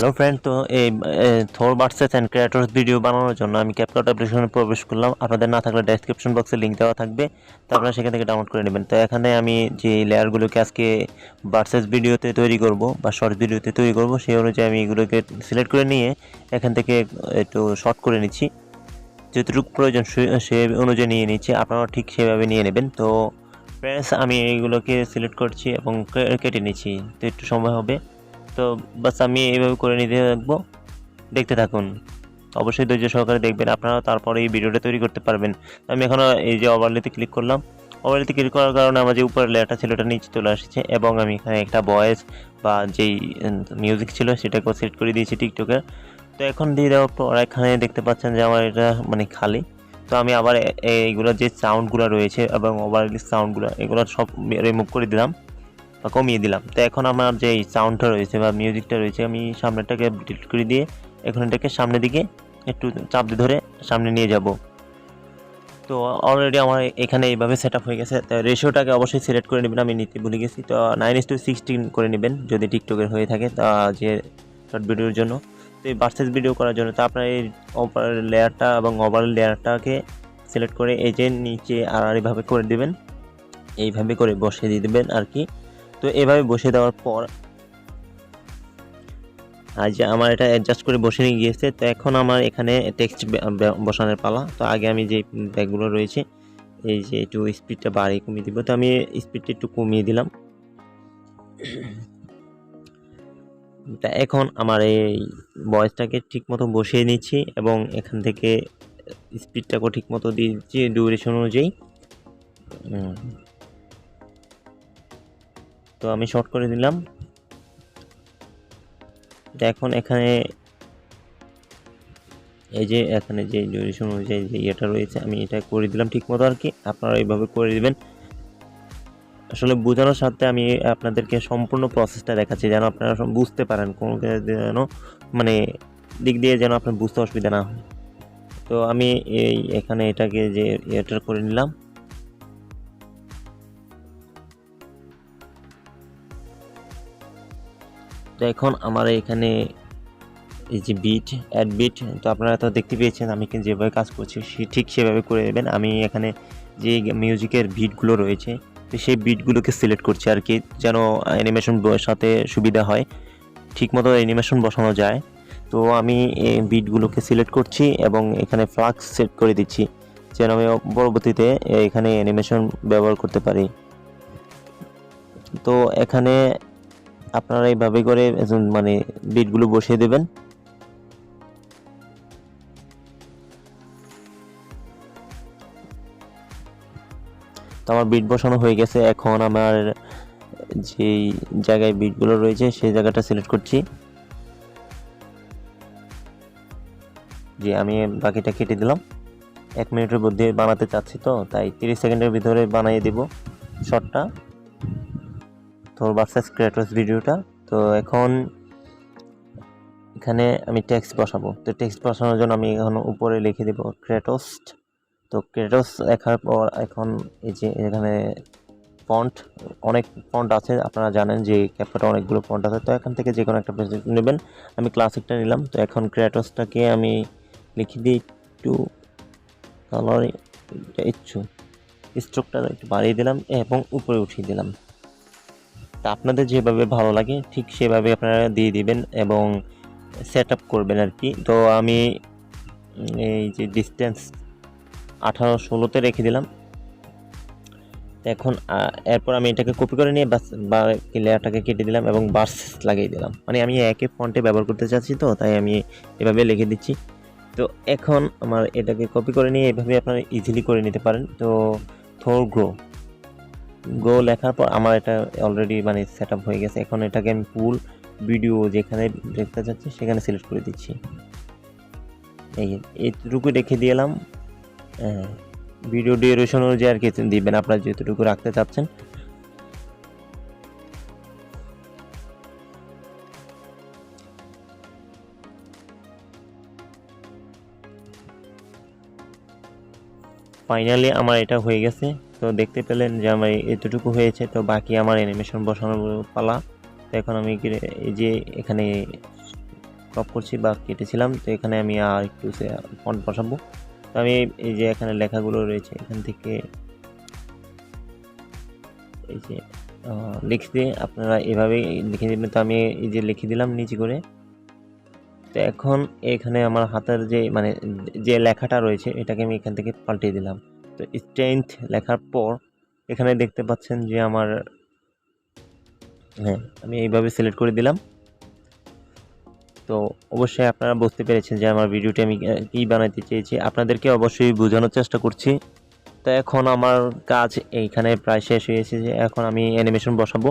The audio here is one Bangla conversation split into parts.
হ্যালো ফ্রেন্ড, তো এই থর ভার্সেস অ্যান্ড ক্রেটর্স ভিডিও বানানোর জন্য আমি ক্যাপকাট অ্যাপ্লিকেশনে প্রবেশ করলাম। আপনাদের না থাকলে ডেসক্রিপশন বক্সে লিঙ্ক দেওয়া থাকবে, তো আপনারা সেখান থেকে ডাউনলোড করে নেবেন। তো এখানে আমি যে লেয়ারগুলোকে আজকে ভার্সেস ভিডিওতে তৈরি করব বা শর্ট ভিডিওতে তৈরি করব, সেই অনুযায়ী আমি এগুলোকে সিলেক্ট করে নিয়ে এখান থেকে একটু শর্ট করে নিচ্ছি। যতটুকু প্রয়োজন সে অনুযায়ী নিয়ে নিচ্ছি, আপনারা ঠিক সেভাবে নিয়ে নেবেন। তো ফ্রেন্ডস, আমি এইগুলোকে সিলেক্ট করছি এবং কেটে নিচ্ছি, তো একটু সময় হবে। তো বাস আমি এইভাবে করে নিতে থাকবো, দেখতে থাকুন। অবশ্যই ধৈর্য সহকারে দেখবেন, আপনারা তারপরে এই ভিডিওটা তৈরি করতে পারবেন। আমি এখন এই যে ওভারলেতে ক্লিক করলাম। ওভারলেতে ক্লিক করার কারণে আমার যে উপরের লেয়ারটা ছিল ওটা নিচে চলে আসছে, এবং আমি এখানে একটা ভয়েস বা যেই মিউজিক ছিল সেটাকেও সেট করে দিয়েছি টিকটকের। তো এখন দিয়ে দেওয়ার পর এখানে দেখতে পাচ্ছেন যে আমার এটা মানে খালি। তো আমি আবার এইগুলো যে সাউন্ডগুলো রয়েছে এবং ওভারলি সাউন্ডগুলো এগুলো সব রিমুভ করে দিলাম বা কমিয়ে দিলাম। তো এখন আমার যে সাউন্ডটা রয়েছে বা মিউজিকটা রয়েছে, আমি সামনেটাকে ডিলিট করে দিয়ে এখন এটাকে সামনের দিকে একটু চাপ দিয়ে ধরে সামনে নিয়ে যাব। তো অলরেডি আমার এখানে এইভাবে সেট আপ হয়ে গেছে। তো রেশিওটাকে অবশ্যই সিলেক্ট করে নেবেন, আমি নিতে ভুলে গেছি। তো 9:16 করে নেবেন যদি টিকটকের হয়ে থাকে, তা যে শর্ট ভিডিওর জন্য। তো এই ভার্সেস ভিডিও করার জন্য তো আপনার এই ওভার লেয়ারটা এবং ওভার লেয়ারটাকে সিলেক্ট করে এই যে নিচে আড়াআড়িভাবে করে দেবেন, এইভাবে করে বসিয়ে দিয়ে দেবেন আর কি। তো এভাবে বসিয়ে দেওয়ার পর আজ আমার এটা অ্যাডজাস্ট করে বসে নিয়ে গিয়েছে। তো এখন আমার এখানে টেক্সট বসানোর পালা। তো আগে আমি যে ব্যাগগুলো রয়েছে এই যে একটু স্পিডটা বাড়িয়ে কমিয়ে দিব, তো আমি স্পিডটা একটু কমিয়ে দিলাম। তা এখন আমার এই ভয়েসটাকে ঠিক মতো বসিয়ে নিচ্ছি এবং এখান থেকে স্পিডটাকেও ঠিক মতো দিচ্ছি ডিউরেশন অনুযায়ী। তো আমি শর্ট করে দিলাম। এখন এখানে এই যে এখানে যে ডিউরেশন অনুযায়ী যে ইয়েটা রয়েছে আমি এটা করে দিলাম ঠিক মতো আর কি। আপনারা এইভাবে করে দিবেন। আসলে বোঝানোর সাথে আমি আপনাদেরকে সম্পূর্ণ প্রসেসটা দেখাচ্ছি যেন আপনারা বুঝতে পারেন, কোনো যেন মানে দিক দিয়ে যেন আপনার বুঝতে অসুবিধা না হয়। তো আমি এখানে এটাকে যে ইয়েটা করে নিলাম। তো এখন আমার এখানে এই যে অ্যাড বিট, তো আপনারা তো দেখতে পেয়েছেন আমি কিন্তু যেভাবে কাজ করছি ঠিক সেভাবে করে দেবেন। আমি এখানে যে মিউজিকের বিটগুলো রয়েছে তো সেই বিটগুলোকে সিলেক্ট করছি আর কি, যেন অ্যানিমেশন সাথে সুবিধা হয়, ঠিকমতো অ্যানিমেশন বসানো যায়। তো আমি এই বিটগুলোকে সিলেক্ট করছি এবং এখানে ফ্লাক্স সেট করে দিচ্ছি যেন আমি পরবর্তীতে এখানে অ্যানিমেশন ব্যবহার করতে পারি। তো এখানে আপনারা এইভাবে করে মানে বিটগুলো বসিয়ে দেবেন। তো আমার বিট বসানো হয়ে গেছে। এখন আমার যেই জায়গায় বিটগুলো রয়েছে সেই জায়গাটা সিলেক্ট করছি। যে আমি বাকিটা কেটে দিলাম। 1 মিনিটের মধ্যে বানাতে চাচ্ছি, তো তাই 30 সেকেন্ডের ভিতরে বানিয়ে দিব শর্টটা, থর ভার্সেস ক্রেটর্স ভিডিওটা। তো এখন এখানে আমি টেক্সট বসাবো। তো টেক্সট বসানোর জন্য আমি এখন উপরে লিখে দেব ক্রেটর্স। তো ক্রেটর্স লেখার পর এখন এই যে এখানে ফন্ট, অনেক ফন্ট আছে, আপনারা জানেন যে ক্যাপকাটে অনেকগুলো ফন্ট আছে। তো এখান থেকে যে কোনো একটা নেবেন, আমি ক্লাসিকটা নিলাম। তো এখন ক্রেটর্সটাকে আমি লিখে দিই একটু কালার, ইচ্ছু স্ট্রোকটা একটু বাড়িয়ে দিলাম এবং উপরে উঠিয়ে দিলাম। তা আপনাদের যেভাবে ভালো লাগে ঠিক সেভাবে আপনারা দিয়ে দিবেন এবং সেট আপ করবেন আর কি। তো আমি এই যে ডিস্টেন্স 18-16-তে রেখে দিলাম। এখন এরপর আমি এটাকে কপি করে নিয়ে বা লেয়ারটাকে কেটে দিলাম এবং বার্স লাগিয়ে দিলাম। মানে আমি একই ফন্টে ব্যবহার করতে চাচ্ছি, তো তাই আমি এভাবে লিখে দিচ্ছি। তো এখন আমার এটাকে কপি করে নিয়ে এভাবে আপনারা ইজিলি করে নিতে পারেন। তো থর গ্রো লেখার পর আমার এটা অলরেডি মানে সেট আপ হয়ে গেছে। এখন এটাকে আমি ফুল ভিডিও যেখানে দেখতে চাচ্ছি সেখানে সিলেক্ট করে দিচ্ছি। এইটুকু রেখে দিলাম। ভিডিও ডিউরেশন অনুযায়ী আর কি দিবেন আপনারা যতটুকু রাখতে চাচ্ছেন। ফাইনালি আমার এটা হয়ে গেছে। তো দেখতে পেলেন যে আমার এতটুকু হয়েছে। তো বাকি আমার অ্যানিমেশন বসানোর পালা। তো এখন আমি এই যে এখানে ক্রপ করছি বা কেটেছিলাম। তো এখানে আমি আর একটু ফন্ট বসাবো। তো আমি এই যে এখানে লেখাগুলো রয়েছে এখান থেকে এই যে লিখতে আপনারা এভাবেই লিখে দেবেন। তো আমি এই যে লিখে দিলাম নিচে করে। তো এখন এখানে আমার হাতের যে লেখাটা রয়েছে এটাকে আমি এখান থেকে পাল্টে দিলাম। তো স্ট্রেংথ লেখার পর এখানে দেখতে পাচ্ছেন যে আমার আমি এইভাবে সিলেক্ট করে দিলাম। তো অবশ্যই আপনারা বুঝতে পেরেছেন যে আমার ভিডিওটি আমি কী বানাতে চেয়েছি, আপনাদেরকে অবশ্যই বোঝানোর চেষ্টা করছি। তো এখন আমার কাজ এইখানে প্রায় শেষ হয়েছে, যে এখন আমি অ্যানিমেশন বসাবো।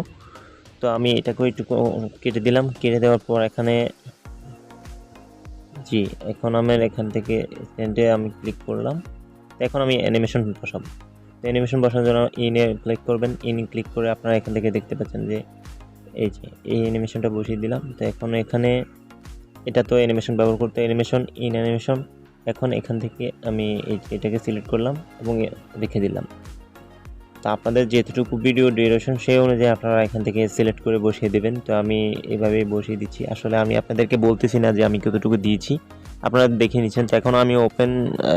তো আমি এটাকে একটু কেটে দিলাম, কেটে দেওয়ার পর এখানে এখন আমার এখান থেকে স্ট্যান্ডে আমি ক্লিক করলাম। এখন আমি অ্যানিমেশন বসাবো। তো অ্যানিমেশন বসানোর জন্য ইনে ক্লিক করবেন। ইন ক্লিক করে আপনারা এখান থেকে দেখতে পাচ্ছেন যে এই অ্যানিমেশনটা বসিয়ে দিলাম। তো এখন এখানে এটা তো অ্যানিমেশন ব্যবহার করতে অ্যানিমেশন ইন অ্যানিমেশন। এখন এখান থেকে আমি এটাকে সিলেক্ট করলাম এবং রেখে দিলাম। তো আপনাদের যেটুকু ভিডিও ডিউরেশন সেই অনুযায়ী আপনারা এখান থেকে সিলেক্ট করে বসিয়ে দেবেন। তো আমি এভাবেই বসিয়ে দিচ্ছি। আসলে আমি আপনাদেরকে বলতেছি না যে আমি কতটুকু দিয়েছি, আপনারা দেখে নিচ্ছেন। তো এখন আমি ওপেন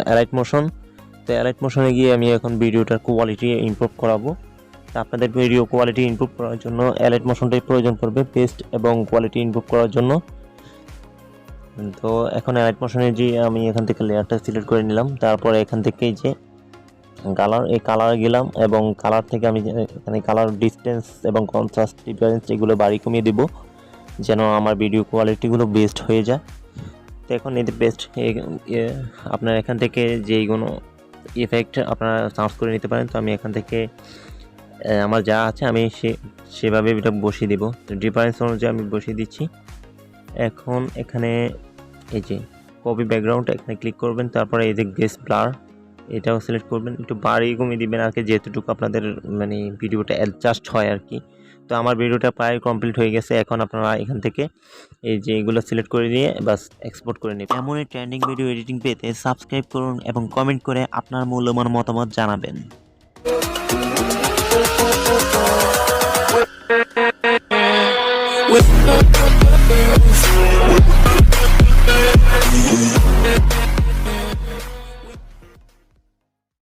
অ্যালাইট মোশন। তো অ্যালাইট মোশনে গিয়ে আমি এখন ভিডিওটার কোয়ালিটি ইমপ্রুভ করাবো। তো আপনাদের ভিডিও কোয়ালিটি ইমপ্রুভ করার জন্য অ্যালাইট মোশনটাই প্রয়োজন পড়বে পেস্ট এবং কোয়ালিটি ইমপ্রুভ করার জন্য। তো এখন অ্যালাইট মোশনে আমি এখান থেকে লেয়ারটা সিলেক্ট করে নিলাম। তারপরে এখান থেকে যে কালার গেলাম এবং কালার থেকে আমি এখানে কালার ডিসটেন্স এবং কন্ট্রাস্ট ডিফারেন্স এগুলো বাড়ি কমিয়ে দেব, যেন আমার ভিডিও কোয়ালিটিগুলো বেস্ট হয়ে যায়। তো এখন এই বেস্ট আপনার এখান থেকে যেইগুলো ইফেক্ট আপনারা সার্চ করে নিতে পারেন। তো আমি এখান থেকে আমার যা আছে আমি সেভাবে এটা বসিয়ে দেবো। তো ডিফারেন্স অনুযায়ী আমি বসিয়ে দিচ্ছি। এখন এখানে এই যে কপি ব্যাকগ্রাউন্ড এখানে ক্লিক করবেন। তারপরে এই যে গেস ব্লার এটাও সিলেক্ট করবেন, একটু বাড়ি কমিয়ে দিবেন আর কি, যেহেতুটুকু আপনাদের ভিডিওটা অ্যাডজাস্ট হয় আর কি। তো আমার ভিডিওটা প্রায় কমপ্লিট হয়ে গেছে। এখন আপনারা এখান থেকে এই যে এগুলো সিলেক্ট করে দিয়ে বাস এক্সপোর্ট করে নেবেন। এমনই ট্রেন্ডিং ভিডিও এডিটিং পেতে সাবস্ক্রাইব করুন এবং কমেন্ট করে আপনার মূল্যবান মতামত জানাবেন।